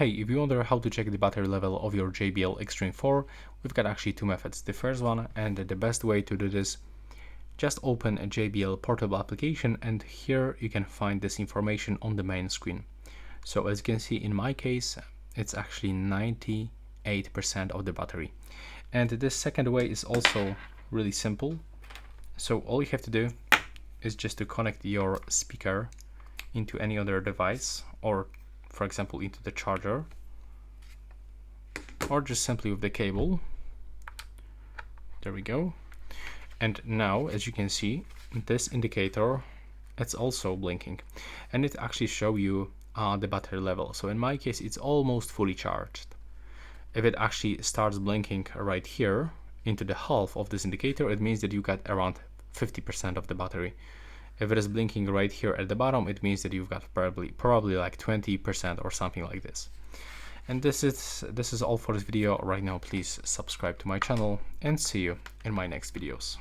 hey, if you wonder how to check the battery level of your JBL Xtreme 4, we've got actually two methods. The first one, and the best way to do this, just open a JBL portable application, and here you can find this information on the main screen. So as you can see, in my case, it's actually 98% of the battery. And this second way is also really simple. So all you have to do is just to connect your speaker into any other device, or for example into the charger, or just simply with the cable. There we go. And now, as you can see, this indicator, it's also blinking, and it actually show you the battery level. So in my case, it's almost fully charged. If it actually starts blinking right here into the half of this indicator, it means that you got around 50% of the battery. If it is blinking right here at the bottom, it means that you've got probably like 20% or something like this. And this is all for this video right now. Please subscribe to my channel and see you in my next videos.